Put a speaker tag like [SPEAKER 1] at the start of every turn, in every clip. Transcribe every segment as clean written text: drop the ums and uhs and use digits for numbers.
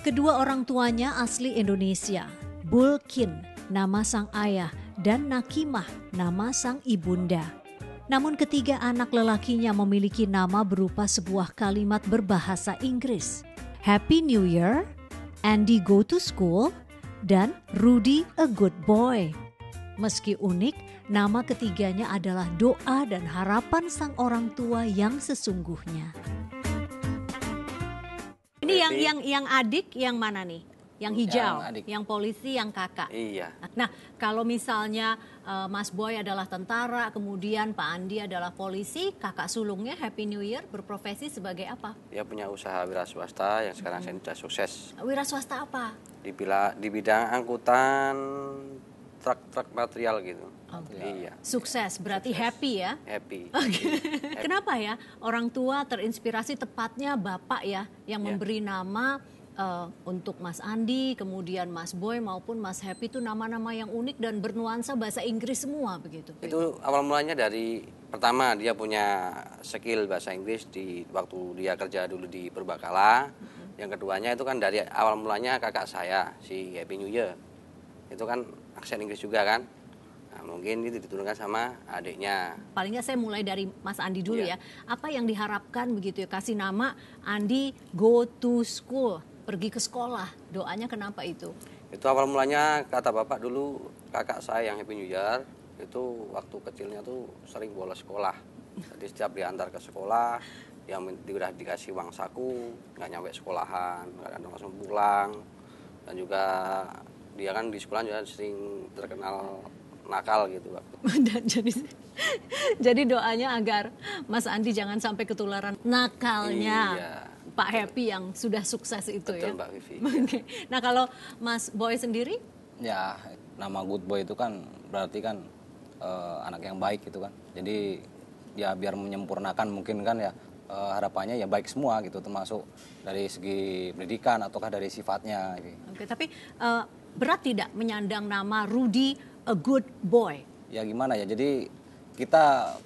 [SPEAKER 1] Kedua orang tuanya asli Indonesia, Bulkin, nama sang ayah, dan Nakimah, nama sang ibunda. Namun ketiga anak lelakinya memiliki nama berupa sebuah kalimat berbahasa Inggris. Happy New Year, Andy go to school, dan Rudy a good boy. Meski unik, nama ketiganya adalah doa dan harapan sang orang tua yang sesungguhnya. Ini yang adik yang mana nih? Yang hijau, yang polisi, yang kakak.
[SPEAKER 2] Iya.
[SPEAKER 1] Nah, kalau misalnya Mas Boy adalah tentara, kemudian Pak Andi adalah polisi, kakak sulungnya Happy New Year berprofesi sebagai apa?
[SPEAKER 2] Dia punya usaha wira swasta yang sekarang saya sudah sukses.
[SPEAKER 1] Wira swasta apa?
[SPEAKER 2] Di bidang angkutan truk material gitu. Iya.
[SPEAKER 1] Sukses, berarti sukses. Happy ya?
[SPEAKER 2] Happy.
[SPEAKER 1] Okay. Kenapa ya orang tua terinspirasi, tepatnya bapak ya yang memberi nama untuk Mas Andi, kemudian Mas Boy maupun Mas Happy itu nama-nama yang unik dan bernuansa bahasa Inggris semua begitu.
[SPEAKER 2] Itu awal mulanya dari pertama dia punya skill bahasa Inggris di waktu dia kerja dulu di Purbakala. Yang keduanya itu kan dari awal mulanya kakak saya si Happy New Year. Itu kan aksen Inggris juga kan. Nah, mungkin itu diturunkan sama adiknya.
[SPEAKER 1] Paling nggak saya mulai dari Mas Andi dulu ya. Apa yang diharapkan begitu ya, kasih nama Andi go to school, pergi ke sekolah. Doanya kenapa itu?
[SPEAKER 2] Itu awal mulanya kata bapak dulu, kakak saya yang Happy New Year itu waktu kecilnya tuh sering bolos sekolah. Jadi setiap diantar ke sekolah, dia udah dikasih uang saku, nggak nyampe sekolahan, kadang langsung pulang. Dan juga dia kan di sekolah juga sering terkenal nakal gitu waktu.
[SPEAKER 1] Jadi doanya agar Mas Andi jangan sampai ketularan nakalnya.
[SPEAKER 2] Iya.
[SPEAKER 1] Pak Happy yang sudah sukses itu.
[SPEAKER 2] Betul,
[SPEAKER 1] ya.
[SPEAKER 2] Mbak Vivi.
[SPEAKER 1] Okay. Nah kalau Mas Boy sendiri?
[SPEAKER 3] Ya nama Good Boy itu kan berarti kan anak yang baik gitu kan. Jadi ya biar menyempurnakan mungkin kan ya harapannya ya baik semua gitu, termasuk dari segi pendidikan ataukah dari sifatnya.
[SPEAKER 1] Oke, tapi berat tidak menyandang nama Rudy a good boy?
[SPEAKER 3] Ya gimana ya, jadi kita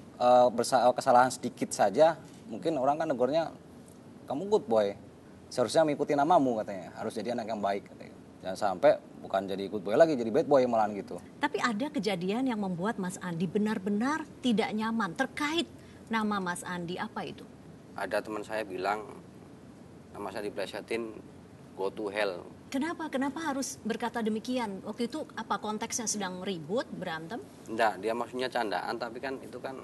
[SPEAKER 3] kesalahan sedikit saja mungkin orang kan negornya kamu good boy, seharusnya mengikuti namamu katanya, harus jadi anak yang baik katanya. Jangan sampai bukan jadi good boy lagi, jadi bad boy malahan gitu. Tapi
[SPEAKER 1] ada kejadian yang membuat Mas Andi benar-benar tidak nyaman terkait nama Mas Andi, apa itu?
[SPEAKER 2] Ada teman saya bilang nama saya diplesetin go to hell.
[SPEAKER 1] Kenapa harus berkata demikian? Waktu itu apa konteksnya, sedang ribut, berantem?
[SPEAKER 2] Enggak, dia maksudnya candaan, tapi kan itu kan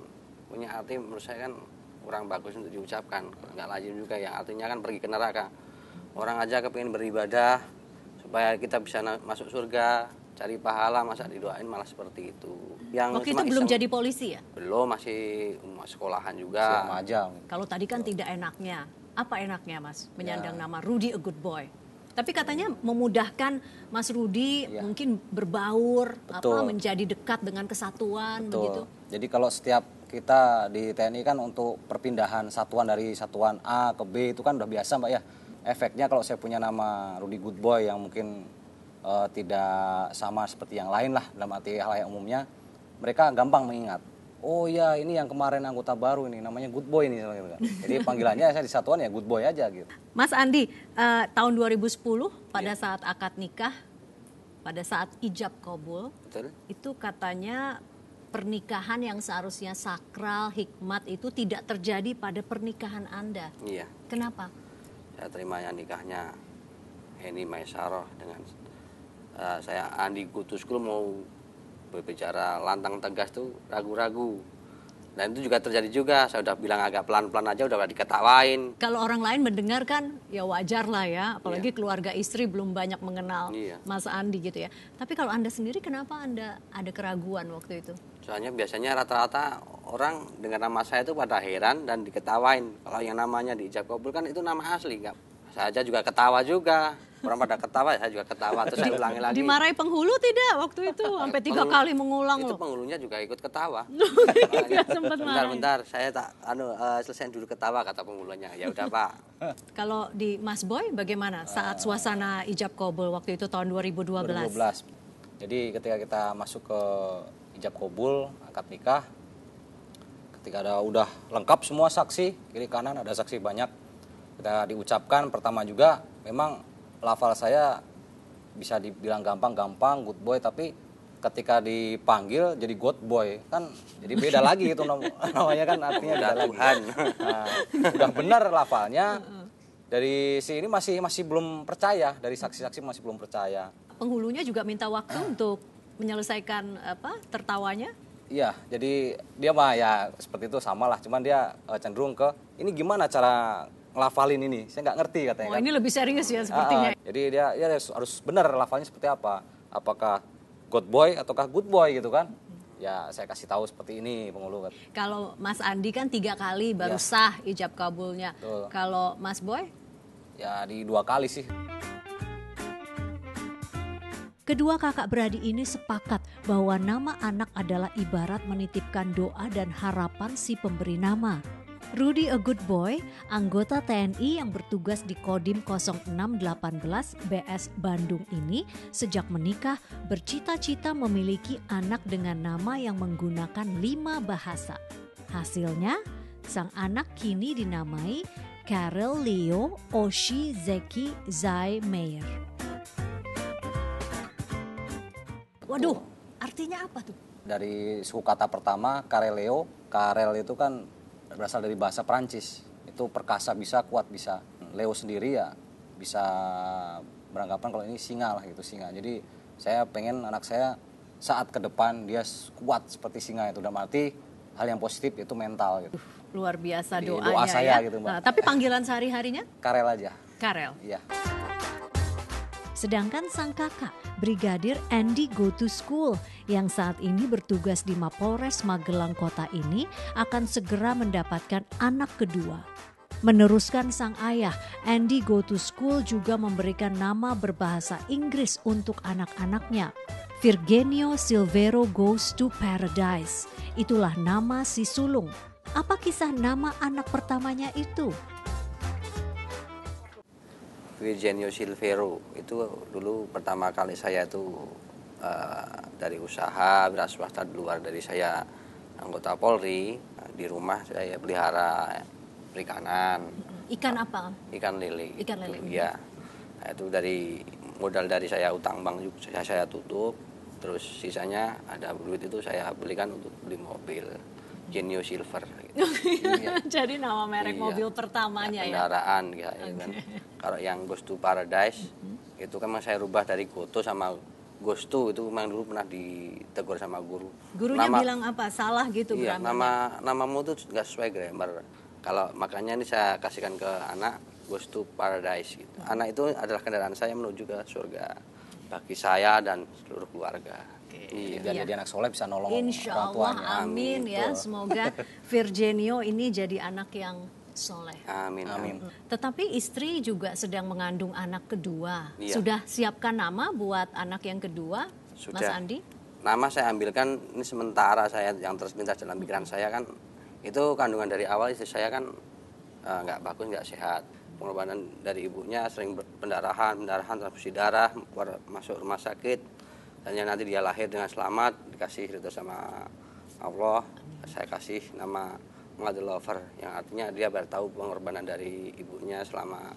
[SPEAKER 2] punya arti menurut saya kan kurang bagus untuk diucapkan. Enggak lazim juga yang artinya kan pergi ke neraka. Orang aja kepingin beribadah supaya kita bisa masuk surga, cari pahala, masa didoain malah seperti itu.
[SPEAKER 1] Waktu itu belum jadi polisi ya?
[SPEAKER 2] Belum, masih sekolahan juga.
[SPEAKER 3] Remaja.
[SPEAKER 1] Kalau tadi kan tidak enaknya. Apa enaknya Mas menyandang nama Rudy a good boy? Tapi katanya memudahkan Mas Rudy mungkin berbaur, menjadi dekat dengan kesatuan.
[SPEAKER 3] Betul.
[SPEAKER 1] Begitu.
[SPEAKER 3] Jadi kalau setiap kita di TNI kan untuk perpindahan satuan dari satuan A ke B itu kan udah biasa Mbak ya. Efeknya kalau saya punya nama Rudy Good Boy yang mungkin tidak sama seperti yang lain lah dalam arti halayak umumnya, mereka gampang mengingat. Oh ya, ini yang kemarin anggota baru ini, namanya Good Boy ini. Jadi panggilannya saya di satuan ya Good Boy aja gitu.
[SPEAKER 1] Mas Andi, tahun 2010 pada saat akad nikah, pada saat ijab kabul, itu katanya pernikahan yang seharusnya sakral, hikmat itu tidak terjadi pada pernikahan Anda.
[SPEAKER 2] Iya.
[SPEAKER 1] Kenapa?
[SPEAKER 2] Saya terimanya nikahnya Heni Maisaroh dengan saya Andi go to school mau berbicara lantang tegas tuh ragu-ragu. Dan itu juga terjadi juga, saya udah bilang agak pelan-pelan aja udah diketawain.
[SPEAKER 1] Kalau orang lain mendengar kan ya wajar lah ya, apalagi keluarga istri belum banyak mengenal Mas Andi gitu ya. Tapi kalau Anda sendiri kenapa Anda ada keraguan waktu itu?
[SPEAKER 2] Soalnya biasanya rata-rata orang dengan nama saya itu pada heran dan diketawain. Kalau yang namanya di ijab kabul kan itu nama asli, enggak. Saya aja juga ketawa juga. Orang pada ketawa, saya juga ketawa. Terus saya ulangi lagi.
[SPEAKER 1] Dimarahi penghulu tidak waktu itu? Sampai 3 kali mengulang
[SPEAKER 2] itu loh. Penghulunya juga ikut ketawa.
[SPEAKER 1] Bentar,
[SPEAKER 2] saya tak selesai dulu ketawa kata penghulunya. Ya udah Pak.
[SPEAKER 1] Kalau di Mas Boy bagaimana saat suasana ijab kabul waktu itu tahun 2012?
[SPEAKER 3] 2012. Jadi ketika kita masuk ke ijab kabul, akad nikah, ketika udah lengkap semua saksi, kiri kanan ada saksi banyak. Kita diucapkan pertama juga memang lafal saya bisa dibilang gampang-gampang, good boy, tapi ketika dipanggil jadi God boy kan jadi beda lagi itu namanya kan artinya beda lagi. Nah, udah benar lafalnya, dari si ini masih belum percaya, dari saksi-saksi masih belum percaya.
[SPEAKER 1] Penghulunya juga minta waktu untuk menyelesaikan tertawanya.
[SPEAKER 3] Iya, jadi dia mah ya seperti itu sama lah, cuman dia cenderung ke ini gimana cara ngelafalin ini, saya nggak ngerti katanya.
[SPEAKER 1] Oh, ini lebih serius ya sepertinya.
[SPEAKER 3] Jadi dia harus benar lafalnya seperti apa, apakah God boy ataukah good boy gitu kan. Ya saya kasih tahu seperti ini penghulu kan.
[SPEAKER 1] Kalau Mas Andi kan 3 kali baru sah ijab kabulnya.
[SPEAKER 3] Betul.
[SPEAKER 1] Kalau Mas Boy?
[SPEAKER 3] Ya di 2 kali sih.
[SPEAKER 1] Kedua kakak beradik ini sepakat bahwa nama anak adalah ibarat menitipkan doa dan harapan si pemberi nama. Rudy a Good Boy, anggota TNI yang bertugas di Kodim 0618 BS Bandung ini sejak menikah bercita-cita memiliki anak dengan nama yang menggunakan 5 bahasa. Hasilnya, sang anak kini dinamai Karel Leo Oshi Zeki Zai Meyer. Waduh, artinya apa tuh?
[SPEAKER 3] Dari suku kata pertama Kareleo, Karel itu kan berasal dari bahasa Perancis. Itu perkasa bisa, kuat bisa. Leo sendiri ya bisa beranggapan kalau ini singa lah gitu, singa. Jadi saya pengen anak saya saat ke depan dia kuat seperti singa itu. Dalam arti hal yang positif itu mental gitu.
[SPEAKER 1] Luar biasa
[SPEAKER 3] Jadi
[SPEAKER 1] doanya
[SPEAKER 3] doa saya
[SPEAKER 1] ya.
[SPEAKER 3] gitu, Mbak.
[SPEAKER 1] Nah, tapi panggilan sehari-harinya?
[SPEAKER 3] Karel aja.
[SPEAKER 1] Karel.
[SPEAKER 3] Iya.
[SPEAKER 1] Sedangkan sang kakak, Brigadir Andy Go to School yang saat ini bertugas di Mapolres Magelang Kota ini akan segera mendapatkan anak kedua. Meneruskan sang ayah, Andy Go to School juga memberikan nama berbahasa Inggris untuk anak-anaknya. Virgenio Silvero Goes to Paradise. Itulah nama si sulung. Apa kisah nama anak pertamanya itu?
[SPEAKER 2] Virgenio Silvero itu dulu pertama kali saya itu dari usaha wira swasta di luar dari saya anggota Polri, di rumah saya pelihara perikanan.
[SPEAKER 1] Ikan apa?
[SPEAKER 2] Ikan lele.
[SPEAKER 1] Ikan lele.
[SPEAKER 2] Iya. Nah, itu dari modal dari saya utang bank juga saya tutup, terus sisanya ada duit itu saya belikan untuk beli mobil Genio Silver gitu.
[SPEAKER 1] Jadi nama merek
[SPEAKER 2] Iya.
[SPEAKER 1] mobil pertamanya ya.
[SPEAKER 2] Kendaraan ya, kan. Kalau yang Goes to Paradise itu kan saya rubah dari Goto sama Goes to, itu memang dulu pernah ditegur sama guru.
[SPEAKER 1] Gurunya bilang apa? Salah gitu
[SPEAKER 2] Iya,
[SPEAKER 1] grammarnya.
[SPEAKER 2] namamu tuh nggak sesuai grammar. Kalau makanya ini saya kasihkan ke anak Goes to Paradise gitu. Anak itu adalah kendaraan saya menuju ke surga bagi saya dan seluruh keluarga.
[SPEAKER 3] Biar jadi anak soleh bisa nolong
[SPEAKER 1] Insya
[SPEAKER 3] orang
[SPEAKER 1] Allah,
[SPEAKER 3] tuanya.
[SPEAKER 1] amin ya.
[SPEAKER 3] Betul.
[SPEAKER 1] Semoga Virgenio ini jadi anak yang soleh.
[SPEAKER 2] Amin.
[SPEAKER 3] Amin.
[SPEAKER 1] Tetapi istri juga sedang mengandung anak kedua.
[SPEAKER 2] Iya.
[SPEAKER 1] Sudah siapkan nama buat anak yang kedua, Mas
[SPEAKER 2] Sudah.
[SPEAKER 1] Andi?
[SPEAKER 2] Nama saya ambilkan ini sementara saya yang terlintas dalam pikiran saya kan itu kandungan dari awal istri saya kan nggak bagus, nggak sehat. Pengorbanan dari ibunya sering pendarahan transfusi darah, masuk rumah sakit. Dan yang nanti dia lahir dengan selamat, dikasih ridho sama Allah, saya kasih nama Mother Lover, yang artinya dia bertahu pengorbanan dari ibunya selama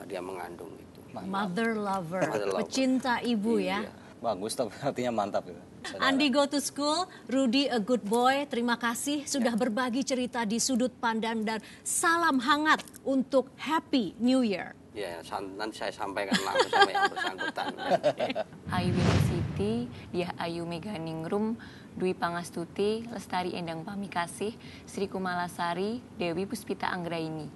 [SPEAKER 2] dia mengandung itu.
[SPEAKER 1] Mother lover,
[SPEAKER 2] Mother lover.
[SPEAKER 1] pecinta ibu
[SPEAKER 2] Iya.
[SPEAKER 1] ya.
[SPEAKER 3] Bagus, tapi artinya mantap gitu.
[SPEAKER 1] Andi Go to School, Rudy a Good Boy, terima kasih sudah berbagi cerita di Sudut Pandang dan salam hangat untuk Happy New Year.
[SPEAKER 2] Ya, nanti saya sampaikan langsung sama yang bersangkutan.
[SPEAKER 4] Ayu Winisiti, Diah Ayu Meganingrum, Dwi Pangastuti, Lestari Endang Pamikasih, Sri Kumalasari, Dewi Puspita Anggraini.